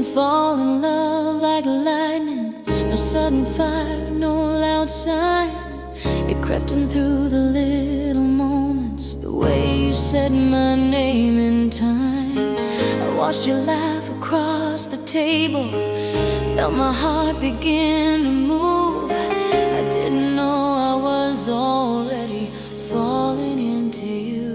didn't fall in love like lightning. No sudden fire, no loud sign. It crept in through the little moments, the way you said my name in time. I watched you laugh across the table, felt my heart begin to move. I didn't know I was already falling into you.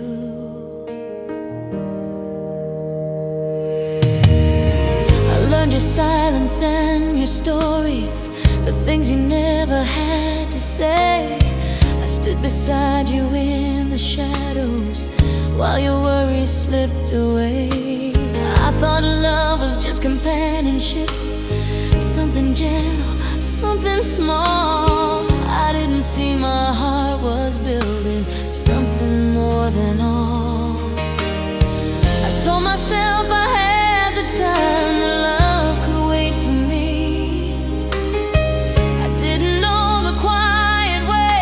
I learned your silence and your stories, the things you never had to say. I stood beside you in the shadows while your worries slipped away. I thought love was just companionship, something gentle, something small. I didn't see my heart was building something more than all. I told myself I had the time, that love could wait for me. I didn't know the quiet way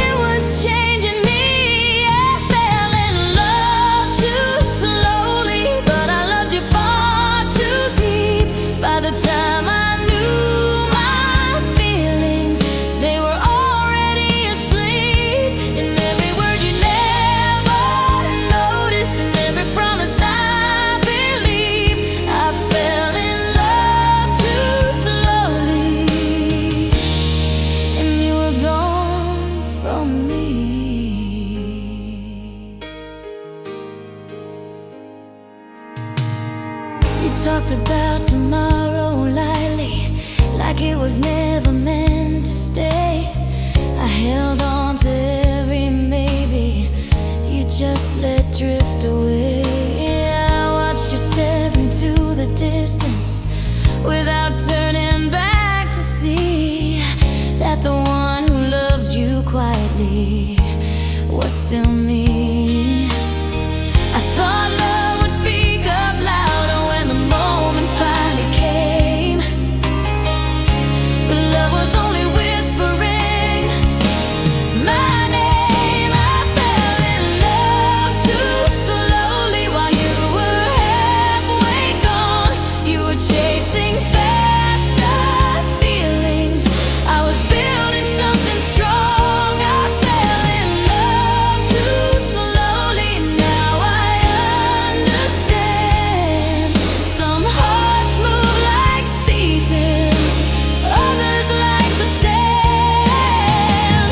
it was changing me. I fell in love too slowly, but I loved you far too deep. By the time I knew my feelings, they were already asleep. In every word you never noticed, in every promise I believed, I fell in love too slowly, and you were gone from me. You talked about tomorrow lightly, like it was never meant to stay. I held on to every maybe you just let drift away. I watched you step into the distance without turning back to see that the one who loved you quietly was still me. I thought love would speak up louder when the moment finally came, but love was only whispering my name. I fell in love too slowly while you were halfway gone. You were chasing faster feelings, I was building something strong. I fell in love too slowly, now I understand. Some hearts move like seasons, others like the sand.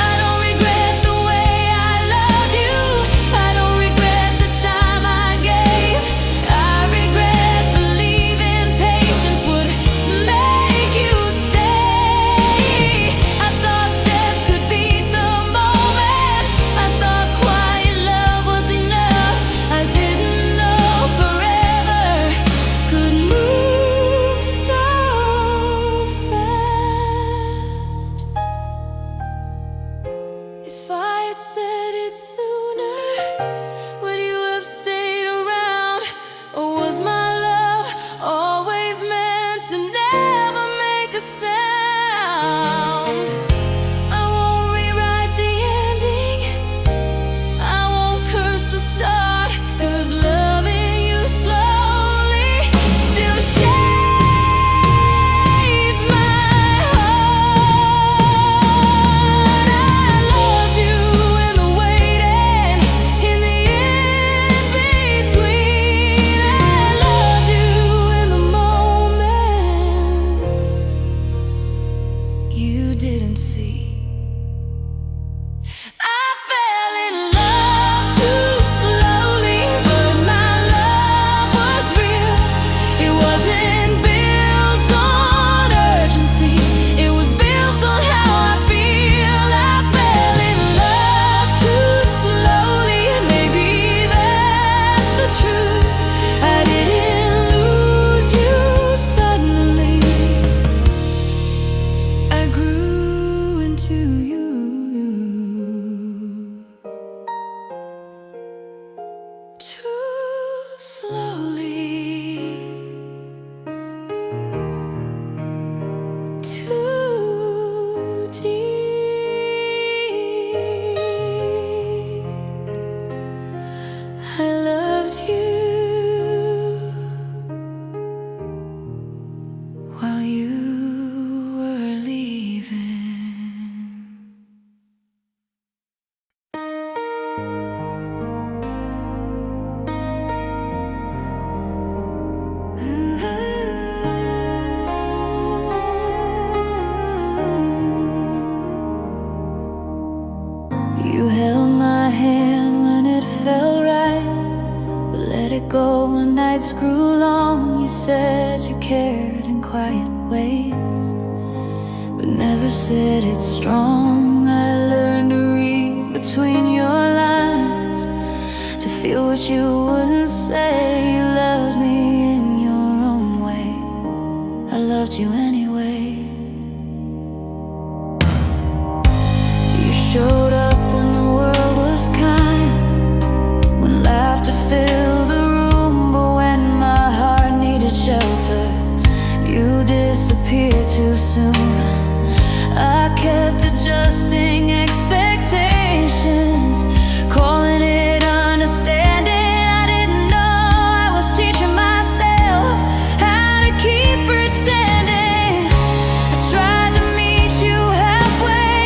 I don't regret the way I loved you, I don't regret the time I gave. I regret believing patience would make you stay. I thought death could beat the moment, I thought quiet love was enough. I didn't know forever could move so fast. If I had said it sooner, would you have stayed around? Or was my love always meant to never make a sound? I won't rewrite the ending, I won't curse the start, 'cause loving you slowly still shades my heart. I loved you in the waiting, in the in-between. I loved you in the moments nights grew long, you said you cared in quiet ways, but never said it strong. I learned to read between your lines, to feel what you wouldn't say. You loved me in your own way, I loved you anyway. You showed up when the world was kind, when laughter filled the room, but when my heart needed shelter, you disappeared too soon. I kept adjusting expectations, calling it understanding. I didn't know I was teaching myself how to keep pretending. I tried to meet you halfway,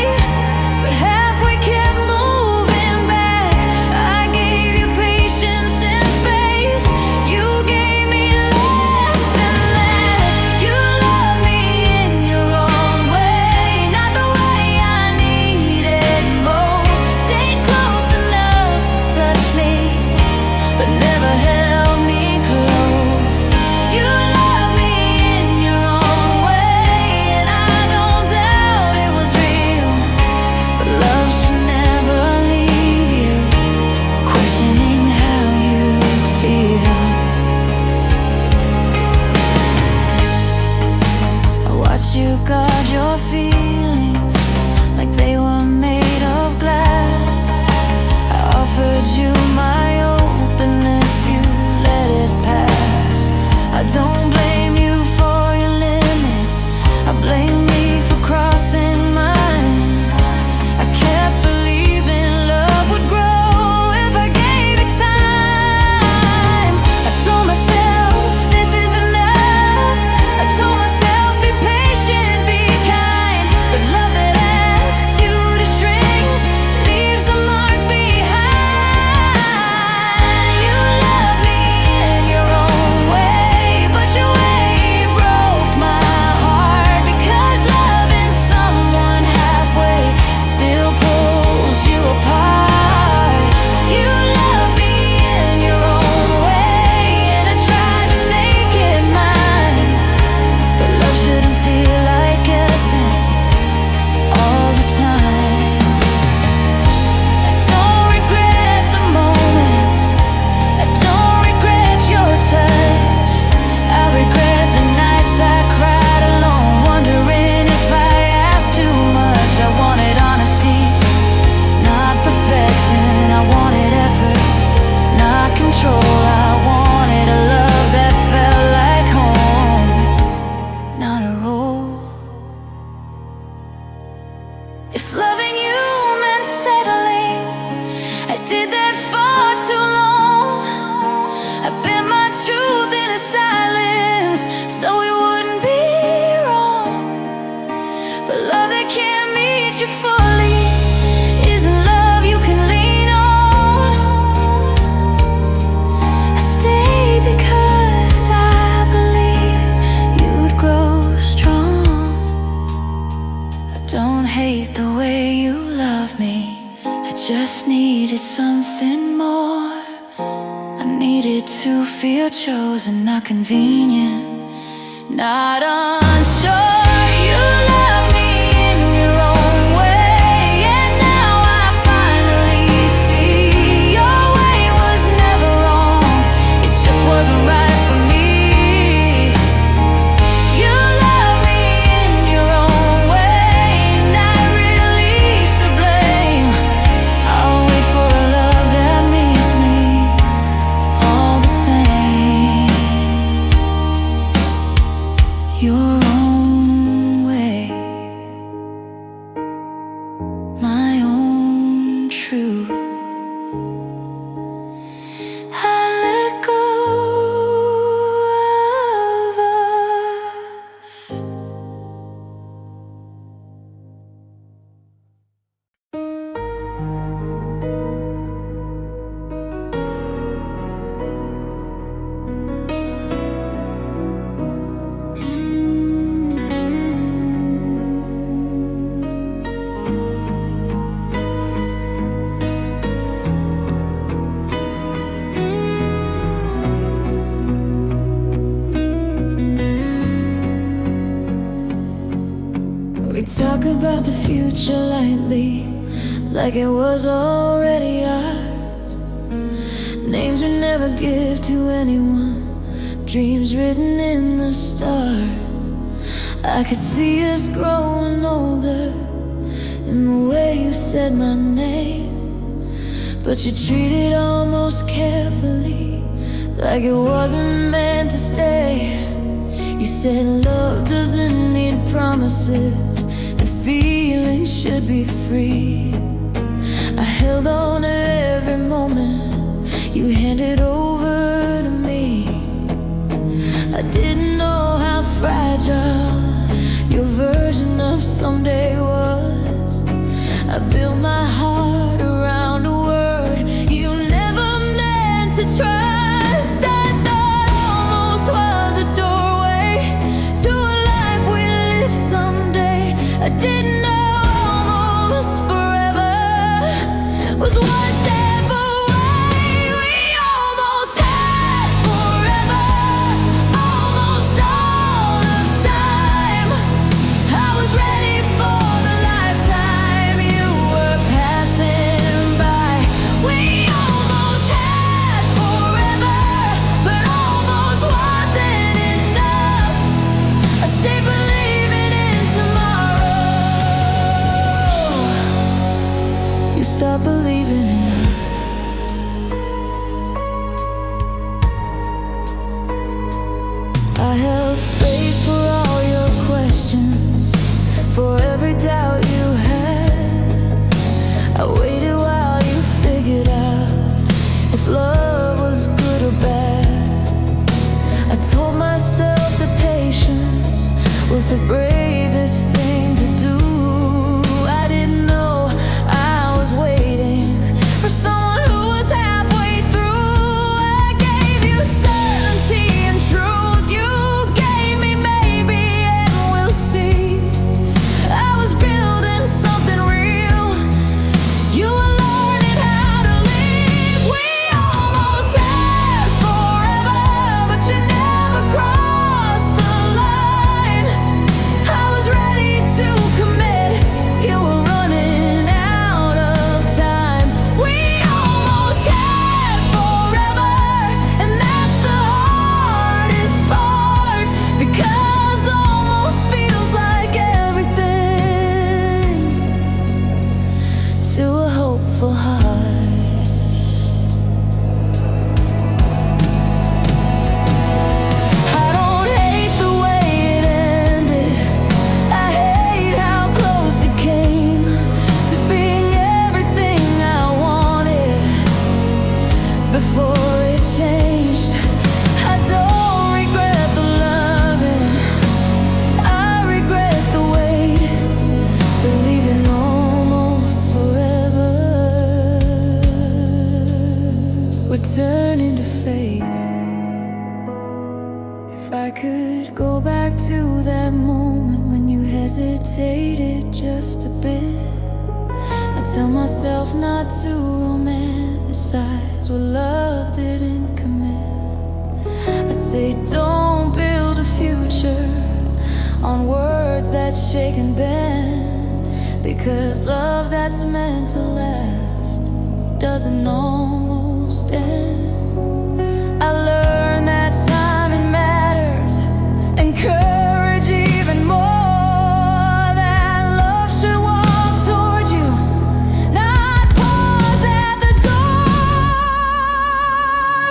but halfway kept moving back. I gave you patience and space, you gave me less than that. You love me in your own way, not the way I needed most. You stayed close enough to touch me, but never held me close. You love me in your own way, and I don't doubt it was real, but love should never leave you questioning how you feel. I watched you guard your feelings like they were made of glass. I offered you my openness, you let it pass. I don't blame you for your limits, I blame me for crossing mine. I kept believing love would grow if I gave it time. I told myself this is enough, I told myself be patient, be kind, but love that asks you to shrink leaves a mark behind. You love me in your own way, but your way broke my heart, because loving someone halfway still pulls you apart. You love me in your own way, and I tried to make it mine, but love shouldn't feel like guessing all the time. I don't regret the moments, I don't regret your touch. I regret the nights I cried alone, wondering if I asked too much. I wanted honesty, not perfection. I wanted effort, not control. I wanted a love that felt like home, not a role. If loving you meant settling, I did that far too long. I bent my truth into silence so it wouldn't be wrong. But love that can't meet you fully isn't love you can lean on. I stayed because I believed you'd grow strong. I don't hate the way you love me, I just needed something more. I needed to feel chosen, not convenient, not unsure. You love me in your own way, and now I finally see your way was never wrong, it just wasn't right for me. You love me in your own way, and I release the blame. I'll wait for a love that meets me all the same. Your own way, my own truth. I let go of us. We talk about the future lightly, like it was already ours. Names we never give to anyone, dreams written in the stars. I could see us growing older in the way you said my name, but you treated almost carefully, like it wasn't meant to stay. You said love doesn't need promises, and feelings should be free. I held on to every moment you handed over to me. I didn't know how fragile your version of someday was. I built my heart around a word you never meant to trust. I thought almost was a doorway to a life we live someday. I didn't know almost forever was one step away. We almost had forever, almost all of time. I was ready for the lifetime you were passing by. We almost had forever, but almost wasn't enough. I stayed believing in tomorrow. You stopped believing in us. I held space for all your questions, for every doubt you had. I waited while you figured out if love was good or bad. I told myself that patience was the bravest thing to do. I didn't know I was waiting for someone who was halfway through. I gave you certainty and truth. You gave me maybe, and we'll see. I was building something real. You were learning how to leave. We almost had forever, but you never crossed the line. I was ready to commit. You were running out of time. We almost had forever, and that's the hardest part, because almost feels like everything to a hopeful heart. I don't hate the way it ended. I hate how close it came to being everything I wanted before it changed. I don't regret the loving, I regret the wait, believing almost forever would turn into fate. If I could go back to that moment when you hesitated just a bit, I'd tell myself not to romanticize what love didn't commit. I'd say don't build a future on words that shake and bend, because love that's meant to last doesn't almost end. I learned that timing matters, and courage even more. That love should walk toward you, not pause at the door.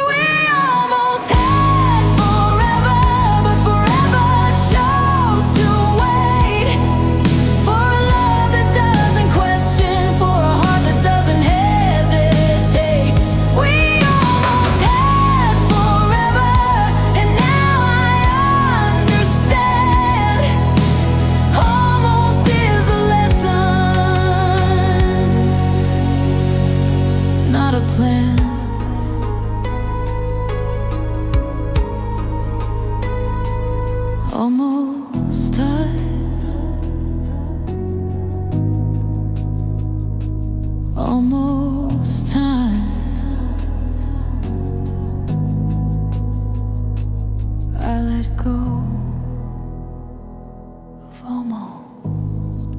We almost had forever, but forever chose to wait for a love that doesn't question, for a heart that doesn't hesitate. We almost had forever, and now I understand. Almost is a lesson, not a plan. Almost time, almost time. I let go of almost.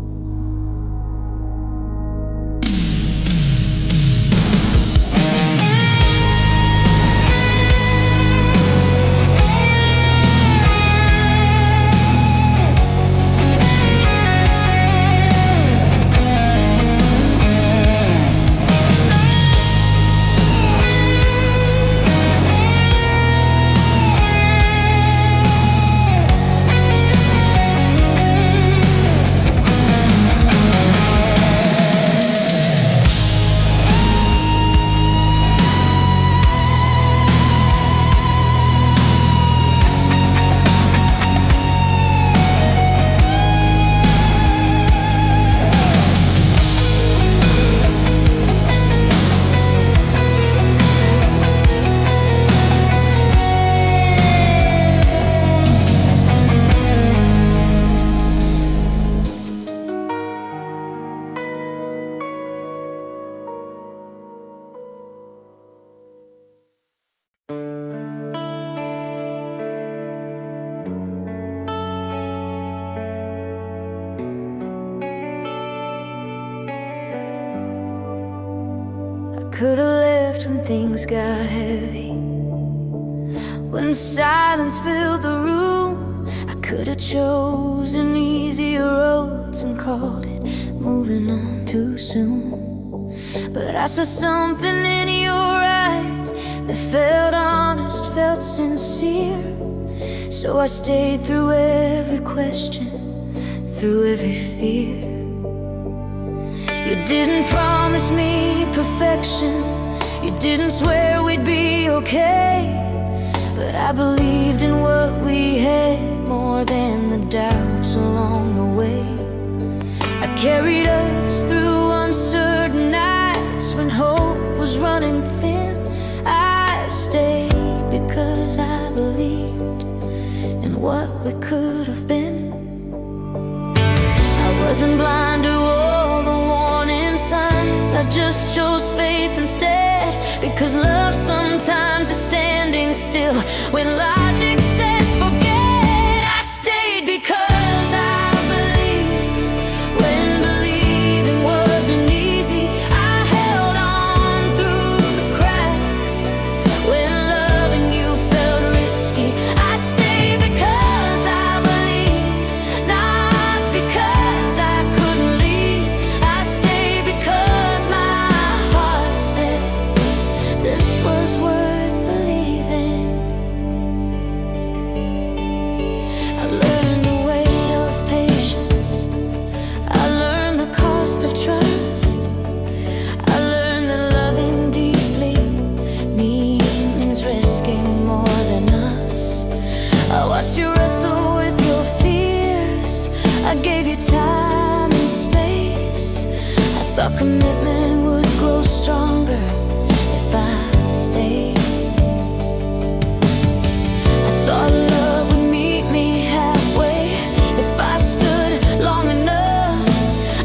could've left when things got heavy. When silence filled the room, I could've chosen easier roads and called it moving on too soon. But I saw something in your eyes that felt honest, felt sincere. So I stayed through every question, through every fear. You didn't promise me perfection, you didn't swear we'd be okay, but I believed in what we had more than the doubts along the way. I carried us through uncertain nights when hope was running thin. I stayed because I believed in what we could have been. I wasn't blind to all the warning signs, I just chose faith instead. Because love sometimes is standing still when logic says forget. I stayed because I believed when believing wasn't easy. I held on through the cracks when loving you felt risky. I stayed because I believed, not because I couldn't leave. I stayed because my heart said this was worth believing. I learned the weight of patience, I learned the cost of trust. I learned that loving deeply means risking more than us. I watched you wrestle with your fears, I gave you time and space. I thought commitment would grow stronger if I stayed. I thought love would meet me halfway if I stood long enough.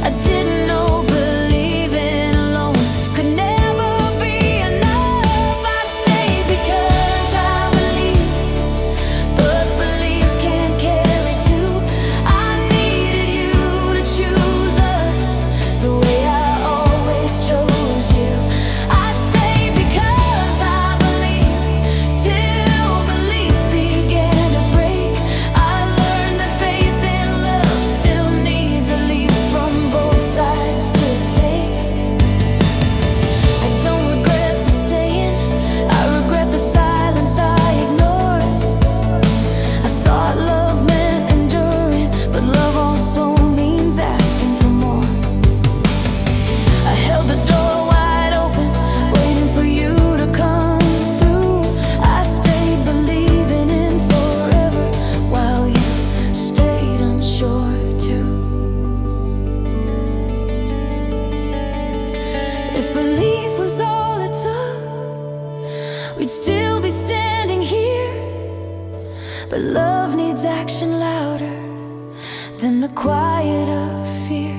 I didn't know believing alone could never be enough. I stayed because I believe, but belief can't carry two. I needed you to choose us the way I always chose you. I stayed because I believed till belief began to break. I learned that faith in love still needs a leap from both sides to take. I don't regret the staying, I regret the silence I ignored. I thought love meant enduring, but love also means asking for more. I held the door wide open, waiting for you to come through. I stayed believing in forever while you stayed unsure too. If belief was all it took, we'd still be standing here. But love needs action louder than the quiet of fear.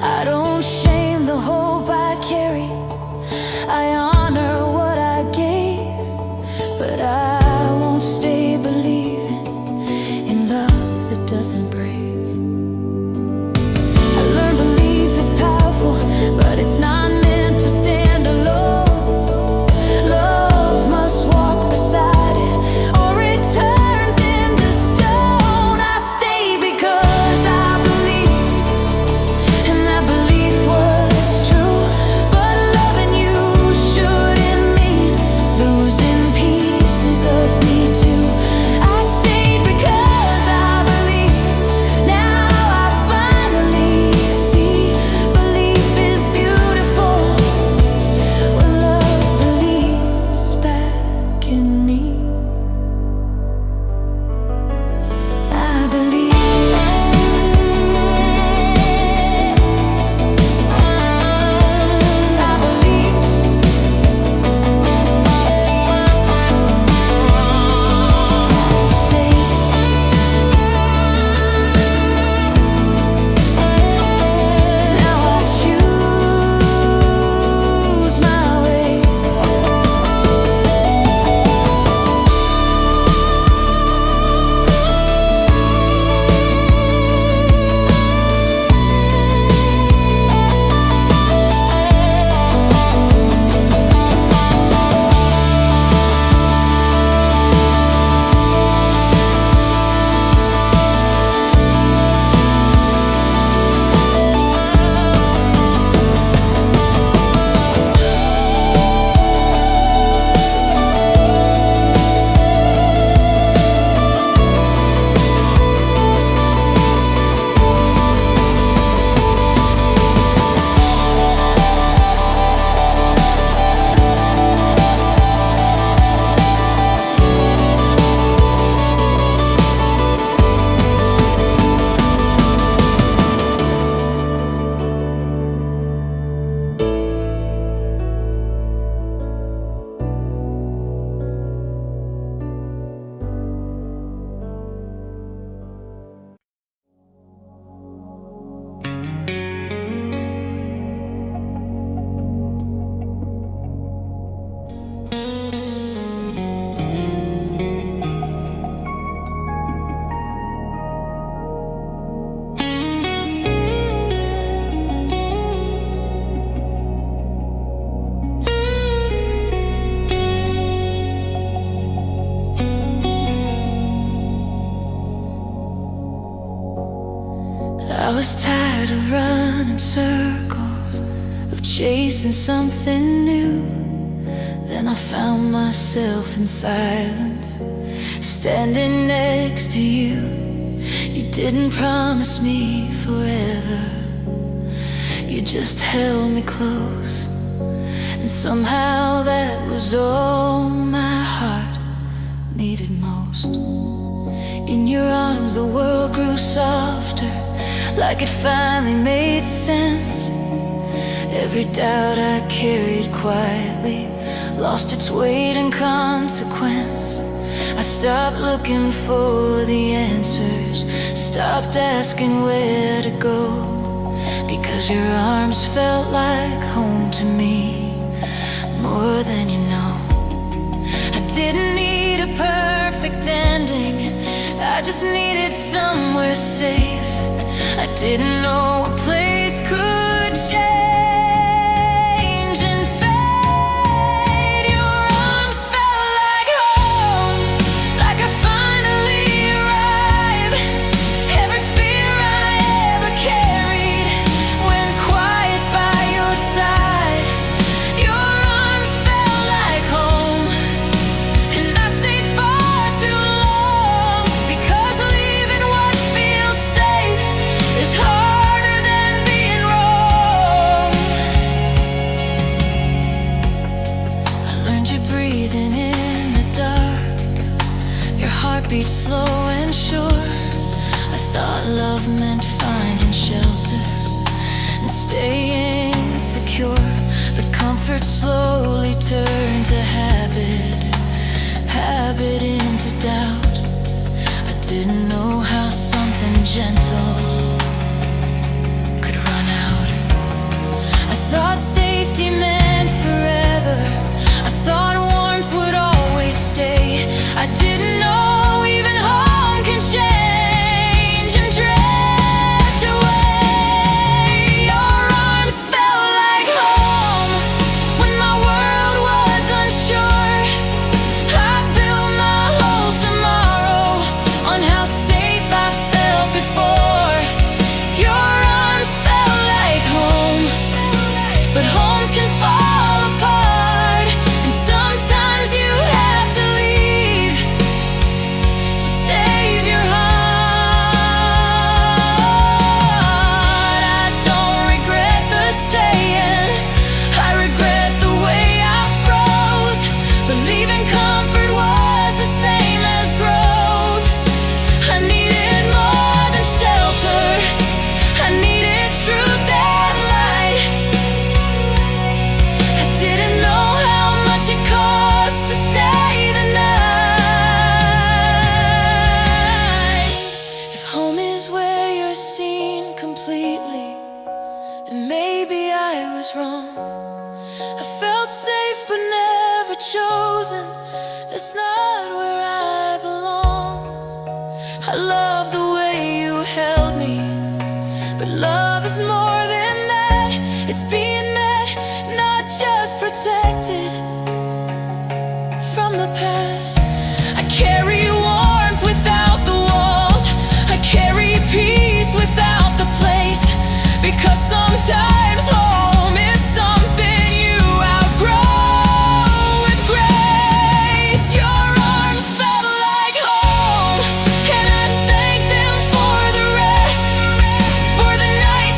I don't shame the hope I carry, I honor what I gave. But I won't stay believing in love that doesn't brave. I learned belief is powerful, but it's not meant to stand alone. Love must walk beside it, or it turns into stone. I stayed because I believed, and that belief was true. But loving you shouldn't mean losing pieces of me too. I stayed because I believed I was tired of running circles, of chasing something new. Then I found myself in silence, standing next to you. You didn't promise me forever, you just held me close. And somehow that was all my heart needed most. In your arms the world grew softer, like it finally made sense. Every doubt I carried quietly lost its weight and consequence. I stopped looking for the answers, stopped asking where to go, because your arms felt like home to me, more than you know. I didn't need a perfect ending, I just needed somewhere safe. I didn't know a place could change and fade. Your arms felt like home, like I finally arrived. Every fear I ever carried went quiet by your side. Your arms felt like home, and I stayed far too long, because leaving what feels safe is harder than being wrong. I learned you breathing in the dark, your heartbeat slow and sure. I thought love meant finding shelter and staying secure, but comfort slowly turned to habit, habit into doubt. I didn't know how something gentle could run out. I thought safety meant forever, I thought warmth would always stay. I didn't know even home can change and drift away. Your arms felt like home when my world was unsure. I built my whole tomorrow on how safe I felt before. Your arms felt like home, but homes can fall apart, and sometimes you have to leave to save your heart. I don't regret the staying, I regret the way I froze. Believing comfort was the same as growth. I needed more than shelter, I needed truth and light. I didn't know how much it cost to stay the night. If home is where you're seen completely, then maybe I was wrong. I felt safe but never chosen, that's not where I belong. I love the way you held me, but love is more than that. It's being met, not just protected from the past. I carry warmth without the walls, I carry peace without the place, because sometimes home is something you outgrow with grace. Your arms felt like home, and I thank them for the rest, for the night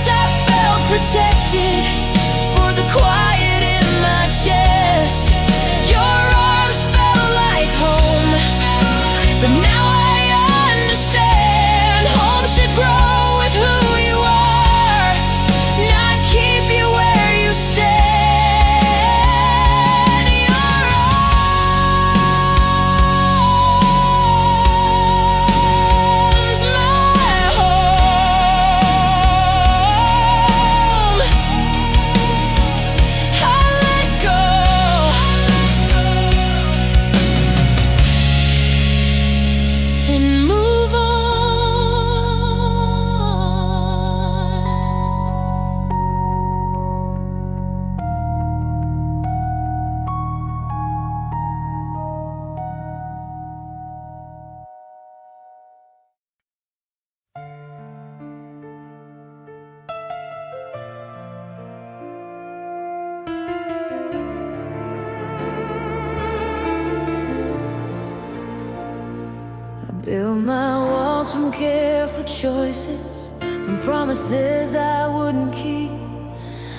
lost from careful choices, from promises I wouldn't keep.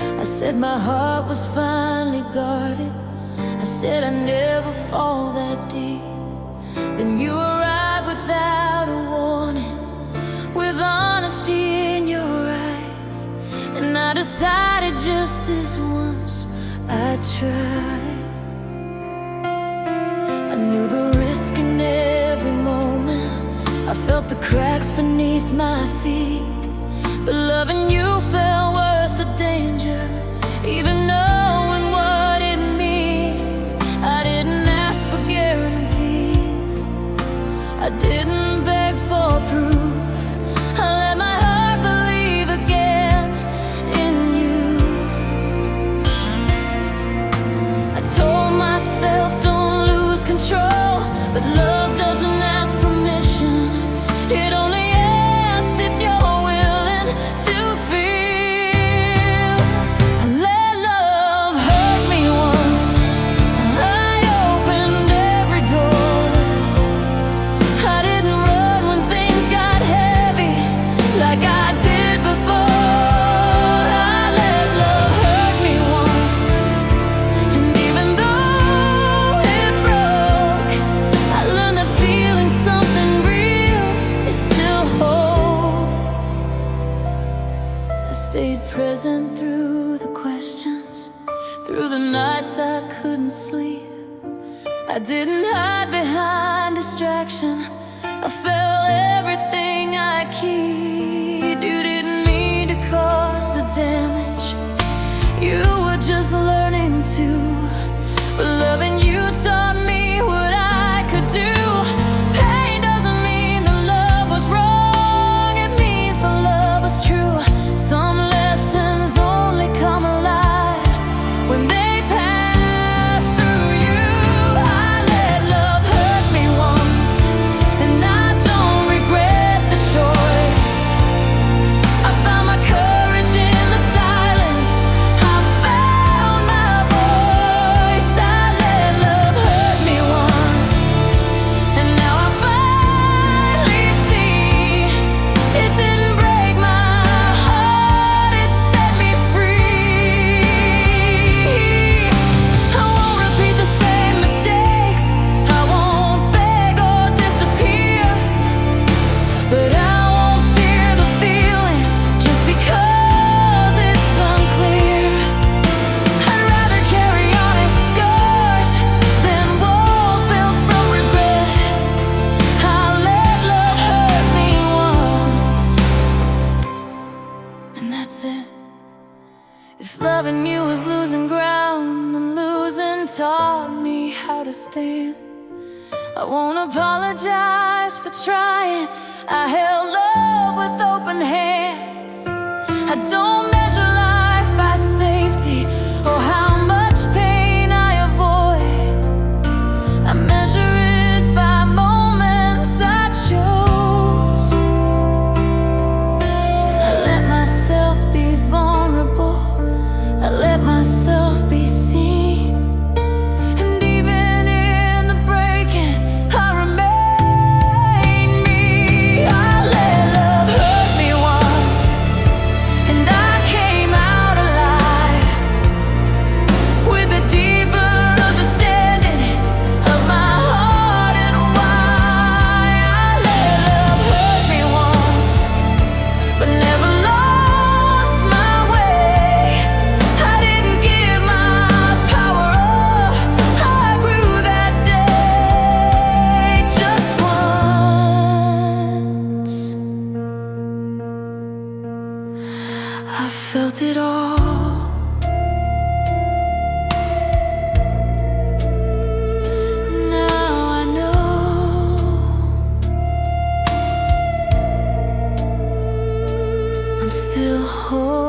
I said my heart was finally guarded. I said I'd never fall that deep. Then you arrived without a warning, with honesty in your eyes. And I decided just this once I'd try. I knew the risk in every moment. I felt the cracks beneath my feet. But loving you felt worth the danger, even knowing what it means. I didn't ask for guarantees, I didn't beg for proof. I let my heart believe again in you. I told myself don't lose control, but love doesn't ask permission. It only asks if you're willing to feel. I let love hurt me once. I opened every door. I didn't run when things got heavy like I did before. I let love hurt me once, and even though it broke, I learned that feeling something real is still whole. I stayed present through the questions, through the nights I couldn't sleep. I didn't hide behind distraction, I felt everything I keep. You didn't mean to cause the damage, you were just learning to. But loving you taught me what I could do. Pain doesn't mean the love was wrong, it means the love was true. Some lessons only come alive when they pass through you. I let love hurt me once, and I don't regret the choice. I found my courage in the silence, I found my voice. I let love hurt me once, and now I finally see it didn't break my heart, it set me free. I won't repeat the same mistakes, I won't beg or disappear, but I won't fear the feeling just because it's unclear. I'd rather carry honest scars than walls built from regret. I let love hurt me once, and that's it. If loving you was losing ground, then losing taught me how to stand. I won't apologize for trying, I held love with open hands. I don't measure life by safety or how much pain I avoid. I measure it by moments I chose. I let myself be vulnerable, I let myself be seen. And even in the breaking, I remain me. I let love hurt me once, and I came out alive with a deeper understanding of my heart and why. I let love hurt me once, but never lost my way. I didn't give my power up, I grew that day just once. I felt it all, and now I know I'm still whole.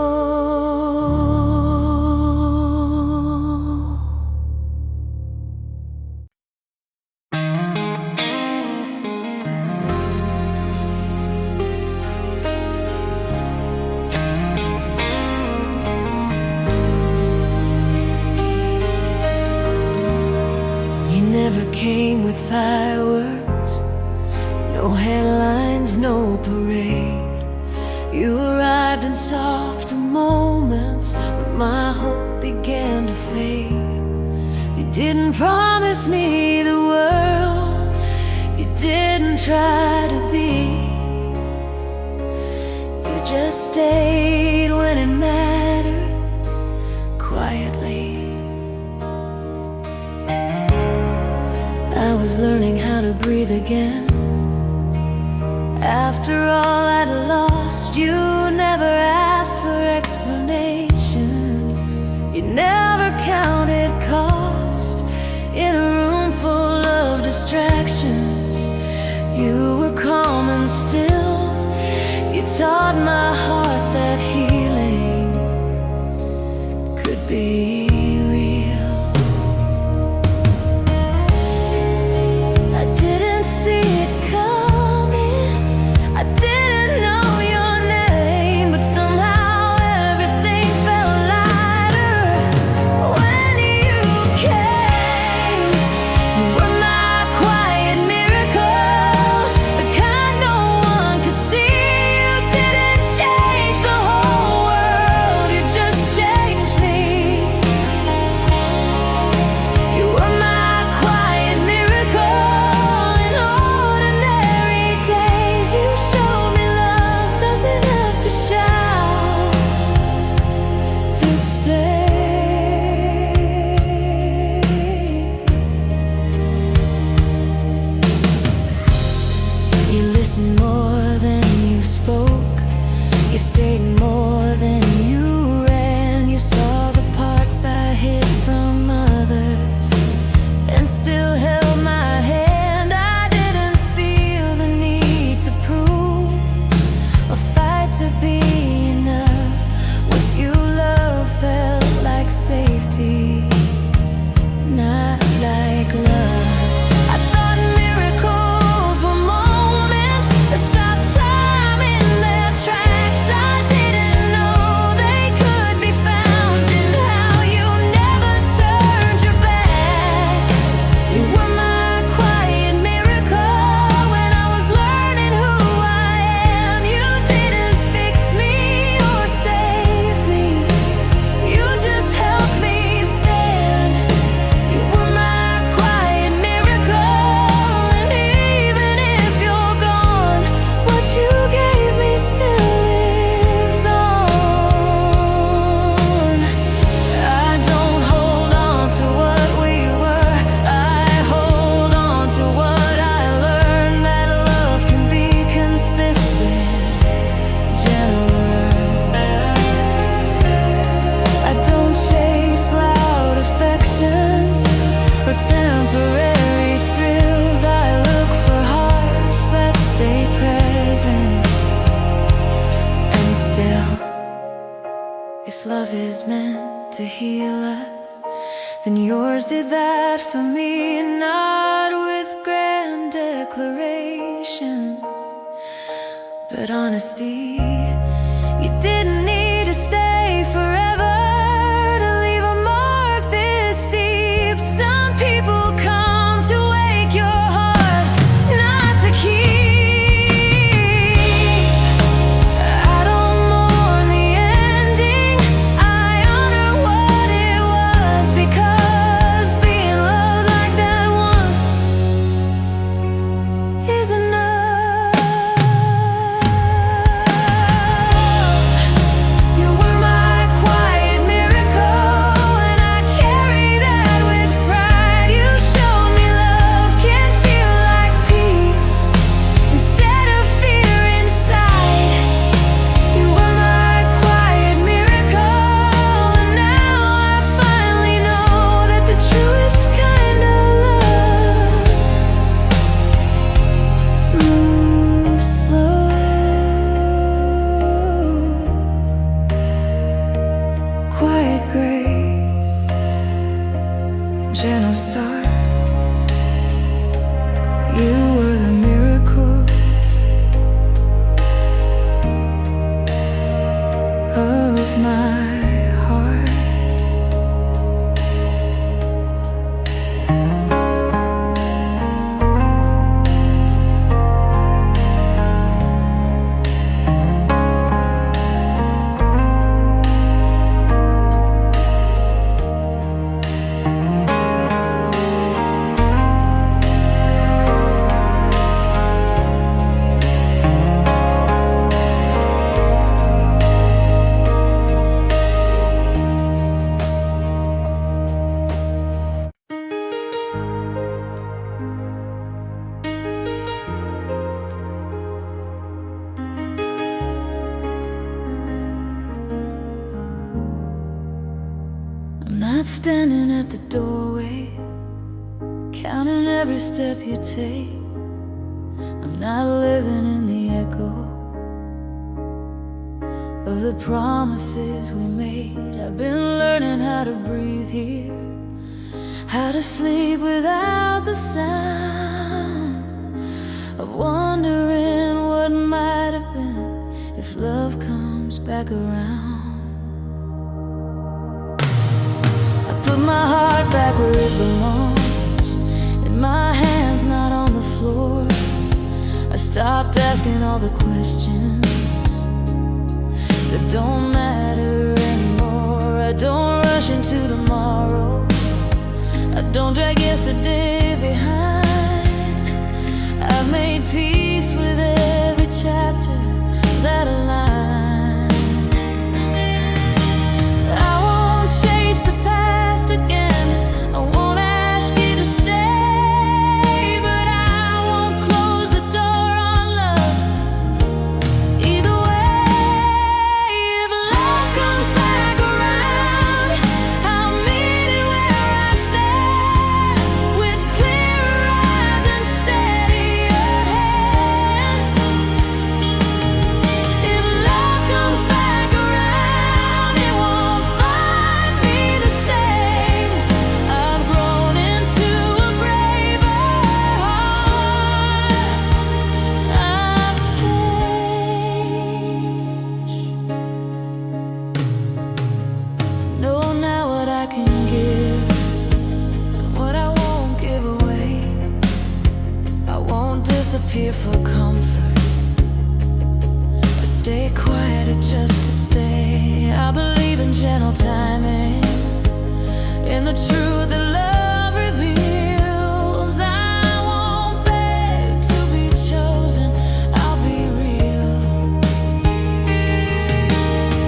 You never came with fireworks, no headlines, no parade. You arrived in softer moments when my hope began to fade. You didn't promise me the world, you didn't try to be. You just stayed when it mattered, quietly. I was learning how to breathe again. After all I'd lost, you never asked for explanation. You never counted cost in a room full of distractions. You were calm and still. You taught my heart that healing could be real. I didn't see it coming, I didn't know your name, but somehow everything felt lighter when you came. You were my quiet miracle, the kind no one could see. You didn't change the whole world, you just changed me. You were my quiet miracle. In ordinary days you showed me love doesn't have to shout to stay. You listened more than you spoke, you stayed more than you ran. You saw the parts I hid from others and still held my hand. I didn't feel the need to prove or fight to be enough. With you, love felt like safety, not like love. I thought miracles were moments that stopped time in their tracks. I didn't know they could be found in how you never turned your back. You were my quiet miracle when I was learning who I am. You didn't fix me or save me, you just helped me stand. You were my quiet miracle, and even if you're gone, what you gave me still lives on. I don't hold on to what we were, I hold on to what I learned. That love can be consistent, gentle. I don't chase loud affections or temporary thrills. I look for hearts that stay present and still. If love is meant to heal us, then yours did that for me. Not with grand declarations, but honesty. You didn't need to stay forever to leave a mark this deep. Some people come to wake your heart, not to keep. I don't mourn the ending, I honor what it was, because being loved like that once is enough. not standing at the doorway, counting every step you take. I'm not living in the echo of the promises we made. I've been learning how to breathe here, how to sleep without the sound of wondering what might have been if love comes back around. I put my heart back where it belongs, in my hands, not on the floor. I stopped asking all the questions that don't matter anymore. I don't rush into tomorrow, I don't drag yesterday behind. I've made peace with every chapter that aligns. I won't chase the past again, I won't ask you to stay, but I won't close the door on love. Either way, if love comes back around, I'll meet it where I stand, with clearer eyes and steadier hands. If love comes back around, it won't find me the same. I've grown into a braver heart. I've changed. Know now what I can give and what I won't give away. I won't disappear for comfort or stay quiet just to stay. I believe in gentle timing, in the truth that love reveals. I won't beg to be chosen, I'll be real.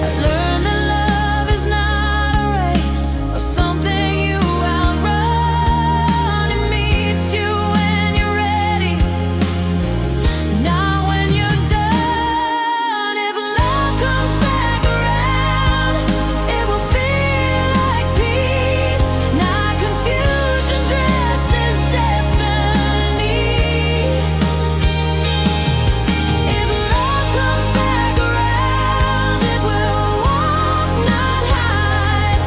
I learned that love is not a race or something you outrun. It meets you when you're ready, not when you're done. If love comes back around, it will feel like peace, not confusion dressed as destiny. If love comes back around, it will walk, not hide.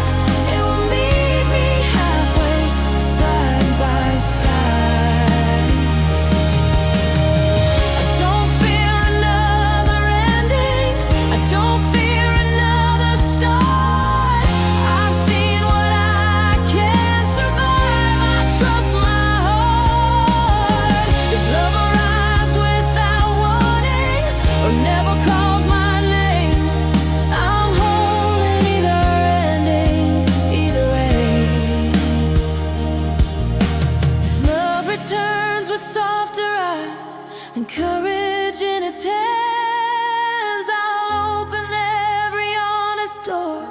It will meet me halfway, side by side. I don't fear another ending, I don't fear another start. I've seen what I can survive, I trust my heart. If love arrives without warning or never calls my name, I'm holding either ending, either way. If love returns with softer eyes and courage in its hands, I'll open every honest door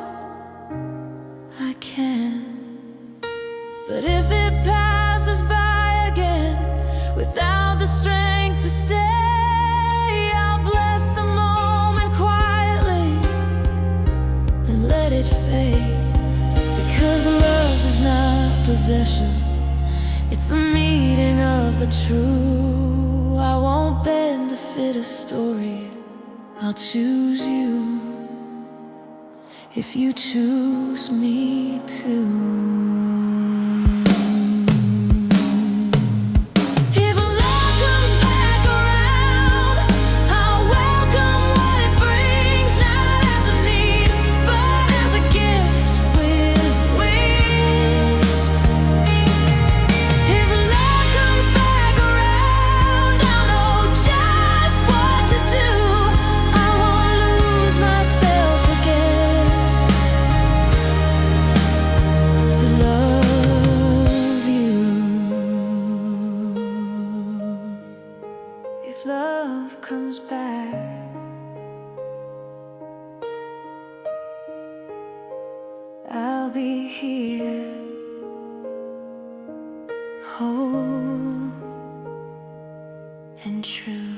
I can. But if it passes by again without the strength to stay, I'll bless the moment quietly and let it fade. Because love is not possession, it's a meeting of the true. I won't bend to fit a story, I'll choose you if you choose me too. If love comes back around, I'll welcome what it brings, not as a need, but as a gift with wings. If love comes back around, I'll know just what to do. I won't lose myself again to love you. If love comes back, I'll be here, whole and true.